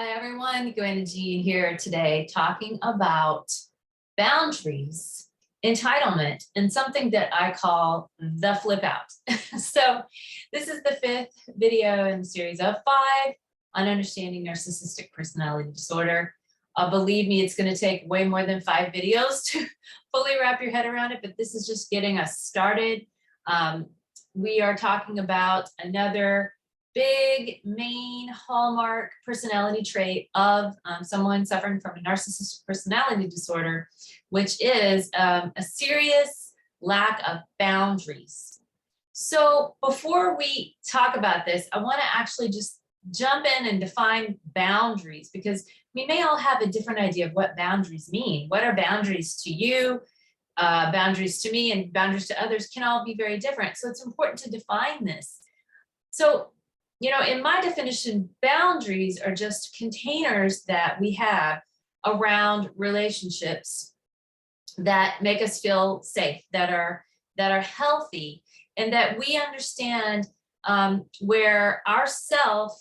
Hi everyone, Niko Ana Jeanne here today talking about boundaries, entitlement, and something that I call the flip out. So this is the fifth video in the series of 5 on understanding narcissistic personality disorder. Believe me, it's going to take way more than 5 videos to fully wrap your head around it, but this is just getting us started. We are talking about another big main hallmark personality trait of someone suffering from a narcissistic personality disorder, which is a serious lack of boundaries. So before we talk about this, I want to actually just jump in and define boundaries, because we may all have a different idea of what boundaries mean. What are boundaries to you? Boundaries to me and boundaries to others can all be very different. So it's important to define this. So in my definition, boundaries are just containers that we have around relationships that make us feel safe, that are healthy, and that we understand where our self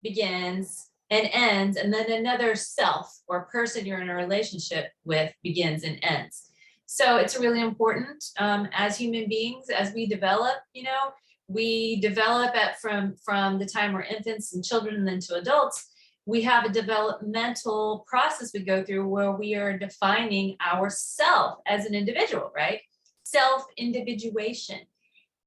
begins and ends, and then another self or person you're in a relationship with begins and ends. So it's really important as human beings, as we develop, we develop from the time we're infants and children and then to adults. We have a developmental process we go through where we are defining ourself as an individual, right? Self-individuation.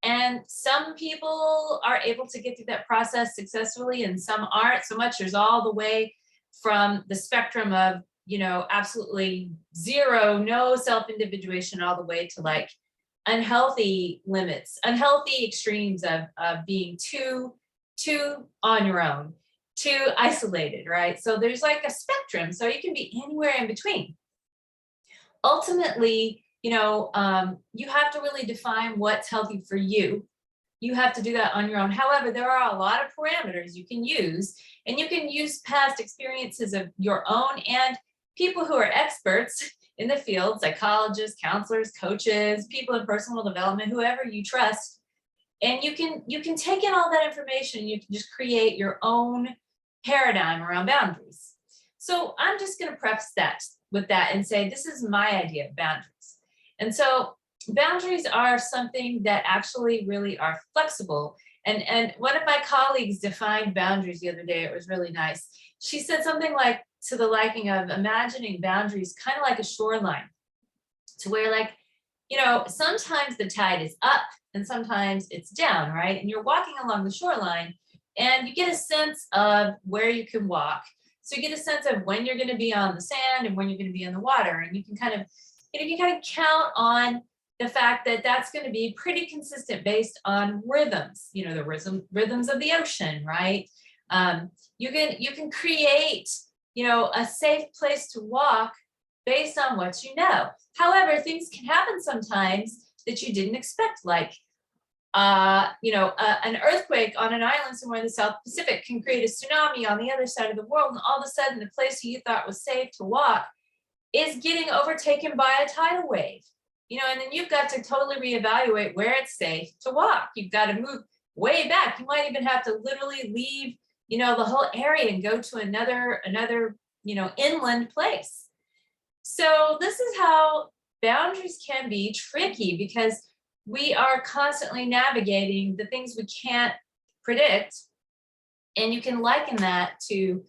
And some people are able to get through that process successfully and some aren't so much. There's all the way from the spectrum of, absolutely zero, no self-individuation, all the way to like unhealthy limits, unhealthy extremes of being too on your own, too isolated, right? So there's like a spectrum. So you can be anywhere in between. Ultimately, you have to really define what's healthy for you. You have to do that on your own. However, there are a lot of parameters you can use, and you can use past experiences of your own and people who are experts in the field, psychologists, counselors, coaches, people in personal development, whoever you trust. And you can take in all that information. You can just create your own paradigm around boundaries. So I'm just going to preface that with that and say, this is my idea of boundaries. And so boundaries are something that actually really are flexible. And one of my colleagues defined boundaries the other day. It was really nice. She said something like, to the liking of imagining boundaries kind of like a shoreline, to where sometimes the tide is up and sometimes it's down, right? And you're walking along the shoreline and you get a sense of where you can walk. So you get a sense of when you're going to be on the sand and when you're going to be in the water. And you can kind of count on the fact that that's going to be pretty consistent based on rhythms, the rhythms of the ocean, right? You can create a safe place to walk based on what you know. However, things can happen sometimes that you didn't expect, like, an earthquake on an island somewhere in the South Pacific can create a tsunami on the other side of the world. And all of a sudden, the place you thought was safe to walk is getting overtaken by a tidal wave, and then you've got to totally reevaluate where it's safe to walk. You've got to move way back. You might even have to literally leave the whole area and go to another inland place. So this is how boundaries can be tricky, because we are constantly navigating the things we can't predict. And you can liken that to,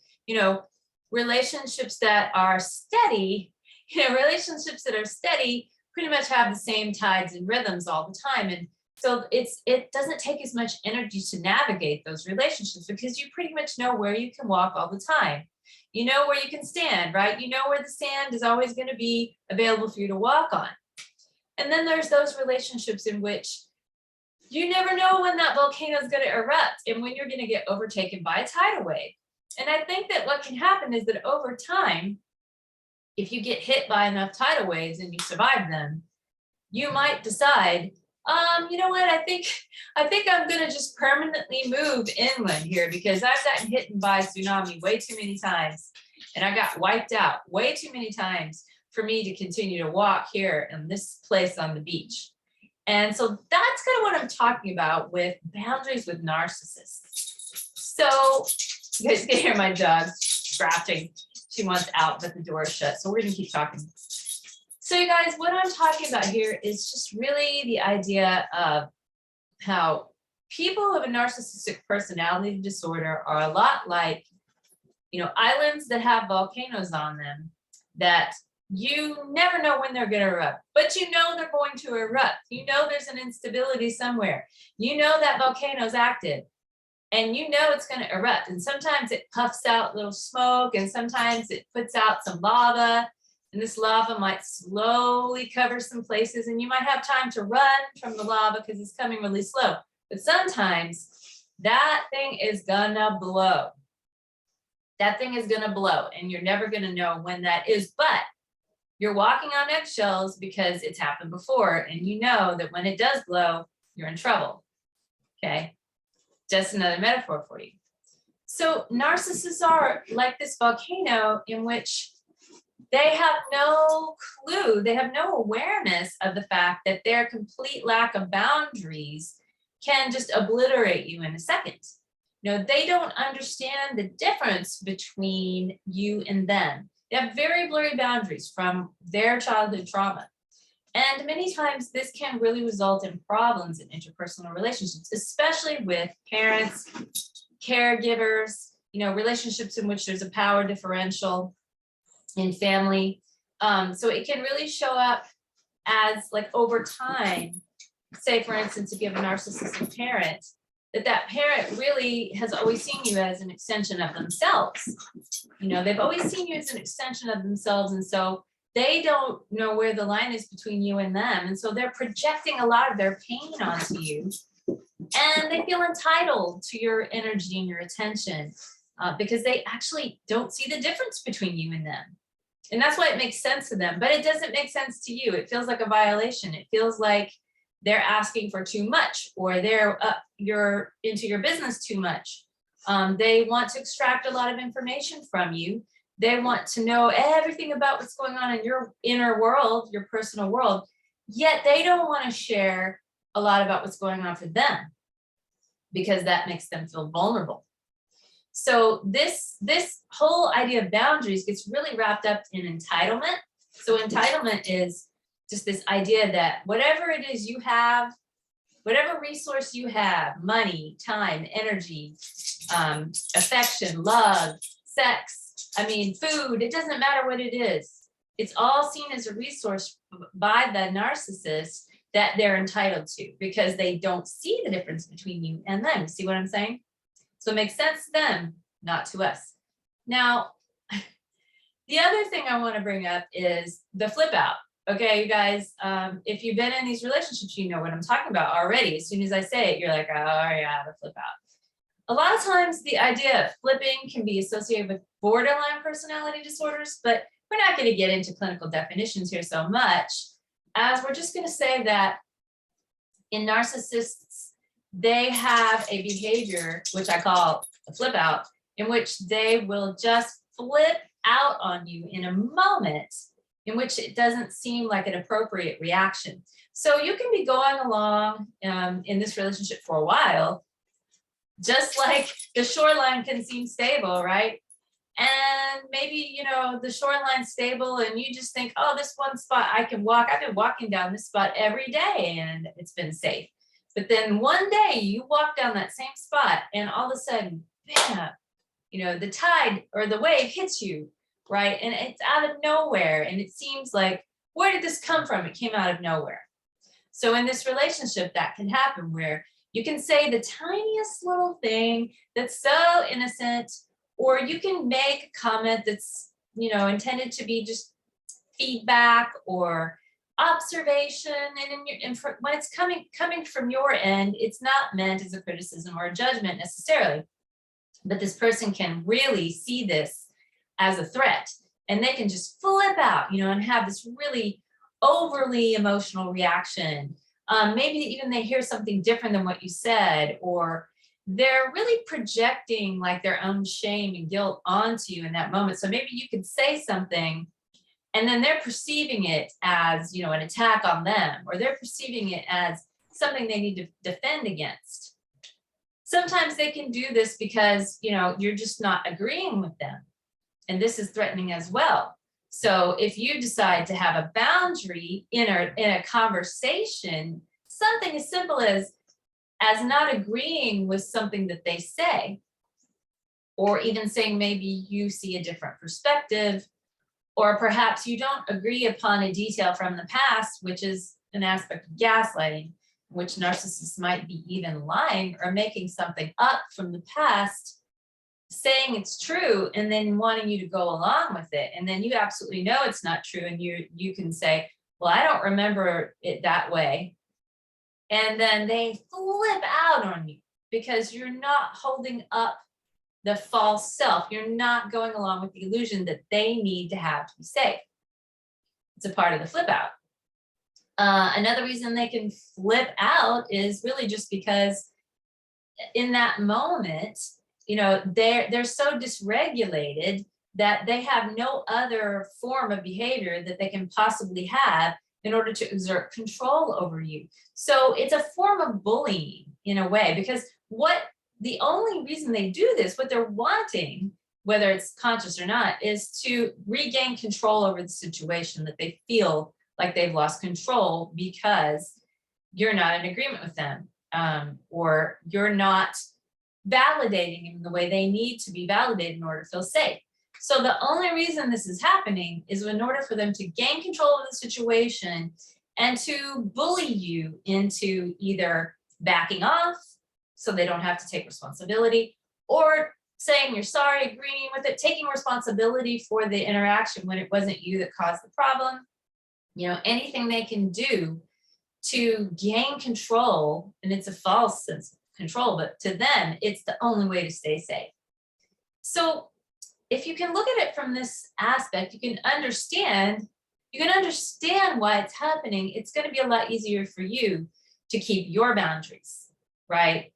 relationships that are steady. Relationships that are steady pretty much have the same tides and rhythms all the time. And so it doesn't take as much energy to navigate those relationships, because you pretty much know where you can walk all the time. You know where you can stand, right? You know where the sand is always going to be available for you to walk on. And then there's those relationships in which you never know when that volcano is going to erupt and when you're going to get overtaken by a tidal wave. And I think that what can happen is that over time, if you get hit by enough tidal waves and you survive them, you might decide, you know what, I think I'm going to just permanently move inland here, because I've gotten hit by a tsunami way too many times and I got wiped out way too many times for me to continue to walk here in this place on the beach. And so that's kind of what I'm talking about with boundaries with narcissists. So you guys can hear my dog scratching. She wants out, but the door is shut. So we're going to keep talking. So you guys, what I'm talking about here is just really the idea of how people who have a narcissistic personality disorder are a lot like, islands that have volcanoes on them that you never know when they're going to erupt, but they're going to erupt. There's an instability somewhere. That volcano's active and it's going to erupt. And sometimes it puffs out little smoke and sometimes it puts out some lava. And this lava might slowly cover some places and you might have time to run from the lava because it's coming really slow. But sometimes that thing is gonna blow. That thing is gonna blow and you're never gonna know when that is, but you're walking on eggshells because it's happened before and you know that when it does blow, you're in trouble, okay? Just another metaphor for you. So narcissists are like this volcano in which they have no clue, they have no awareness of the fact that their complete lack of boundaries can just obliterate you in a second. They don't understand the difference between you and them. They have very blurry boundaries from their childhood trauma. And many times this can really result in problems in interpersonal relationships, especially with parents, caregivers, relationships in which there's a power differential in family. So it can really show up as like over time, say for instance, if you have a narcissistic parent, that parent really has always seen you as an extension of themselves. They've always seen you as an extension of themselves. And so they don't know where the line is between you and them. And so they're projecting a lot of their pain onto you. And they feel entitled to your energy and your attention because they actually don't see the difference between you and them. And that's why it makes sense to them, but it doesn't make sense to you. It feels like a violation. It feels like they're asking for too much or you're into your business too much. They want to extract a lot of information from you. They want to know everything about what's going on in your inner world, your personal world, yet they don't want to share a lot about what's going on for them because that makes them feel vulnerable. So this whole idea of boundaries gets really wrapped up in entitlement. So entitlement is just this idea that whatever it is you have, whatever resource you have, money, time, energy, affection, love, sex, food, it doesn't matter what it is. It's all seen as a resource by the narcissist that they're entitled to because they don't see the difference between you and them. You see what I'm saying? So it makes sense to them, not to us. Now, the other thing I want to bring up is the flip out. Okay, you guys, if you've been in these relationships, you know what I'm talking about already. As soon as I say it, you're like, oh yeah, the flip out. A lot of times the idea of flipping can be associated with borderline personality disorders, but we're not going to get into clinical definitions here so much, as we're just going to say that in narcissists, they have a behavior, which I call a flip out, in which they will just flip out on you in a moment in which it doesn't seem like an appropriate reaction. So you can be going along in this relationship for a while, just like the shoreline can seem stable, right? And maybe, the shoreline's stable and you just think, oh, this one spot I can walk. I've been walking down this spot every day and it's been safe. But then one day you walk down that same spot and all of a sudden, bam, the tide or the wave hits you, right? And it's out of nowhere. And it seems like, where did this come from? It came out of nowhere. So in this relationship, that can happen where you can say the tiniest little thing that's so innocent, or you can make a comment that's, intended to be just feedback or observation. And when it's coming from your end, it's not meant as a criticism or a judgment necessarily. But this person can really see this as a threat and they can just flip out, and have this really overly emotional reaction. Maybe even they hear something different than what you said, or they're really projecting like their own shame and guilt onto you in that moment. So maybe you could say something and then they're perceiving it as, an attack on them, or they're perceiving it as something they need to defend against. Sometimes they can do this because, you're just not agreeing with them. And this is threatening as well. So if you decide to have a boundary in a conversation, something as simple as not agreeing with something that they say, or even saying maybe you see a different perspective, or perhaps you don't agree upon a detail from the past, which is an aspect of gaslighting, which narcissists might be even lying or making something up from the past, saying it's true, and then wanting you to go along with it. And then you absolutely know it's not true. And you can say, well, I don't remember it that way. And then they flip out on you because you're not holding up the false self. You're not going along with the illusion that they need to have to be safe. It's a part of the flip out. Another reason they can flip out is really just because in that moment, they're so dysregulated that they have no other form of behavior that they can possibly have in order to exert control over you. So it's a form of bullying in a way, because the only reason they do this, what they're wanting, whether it's conscious or not, is to regain control over the situation that they feel like they've lost control because you're not in agreement with them, or you're not validating in the way they need to be validated in order to feel safe. So the only reason this is happening is in order for them to gain control of the situation and to bully you into either backing off so they don't have to take responsibility, or saying you're sorry, agreeing with it, taking responsibility for the interaction when it wasn't you that caused the problem. Anything they can do to gain control, and it's a false sense of control, but to them, it's the only way to stay safe. So if you can look at it from this aspect, you can understand why it's happening. It's going to be a lot easier for you to keep your boundaries, right?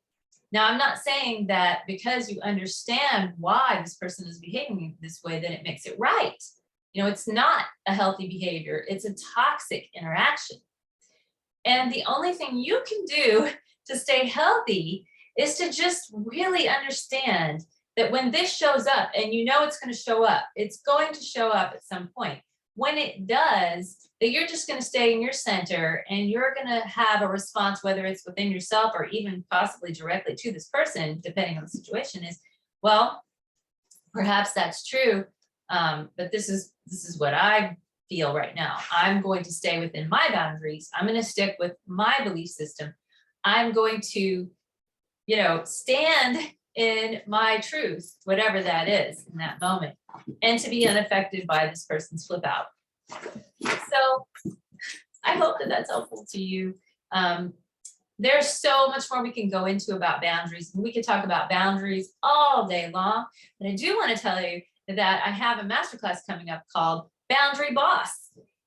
Now, I'm not saying that because you understand why this person is behaving this way, that it makes it right. It's not a healthy behavior. It's a toxic interaction. And the only thing you can do to stay healthy is to just really understand that when this shows up, and it's going to show up, it's going to show up at some point. When it does, that you're just going to stay in your center and you're going to have a response, whether it's within yourself or even possibly directly to this person, depending on the situation, is, well, perhaps that's true. But this is what I feel right now. I'm going to stay within my boundaries. I'm going to stick with my belief system. I'm going to, stand in my truth, whatever that is in that moment, and to be unaffected by this person's flip out. So I hope that that's helpful to you. There's so much more we can go into about boundaries. We could talk about boundaries all day long, but I do want to tell you that I have a masterclass coming up called Boundary Boss.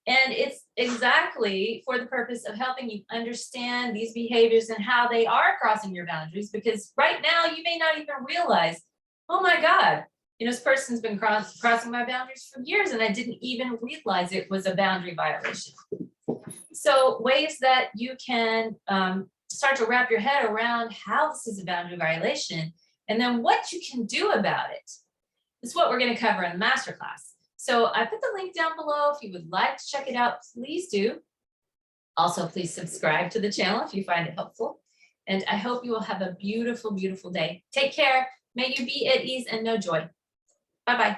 And it's exactly for the purpose of helping you understand these behaviors and how they are crossing your boundaries. Because right now you may not even realize, oh my God, this person's been crossing my boundaries for years and I didn't even realize it was a boundary violation. So ways that you can start to wrap your head around how this is a boundary violation, and then what you can do about it, is what we're going to cover in the masterclass. So I put the link down below. If you would like to check it out, please do. Also, please subscribe to the channel if you find it helpful. And I hope you will have a beautiful, beautiful day. Take care. May you be at ease and know joy. Bye-bye.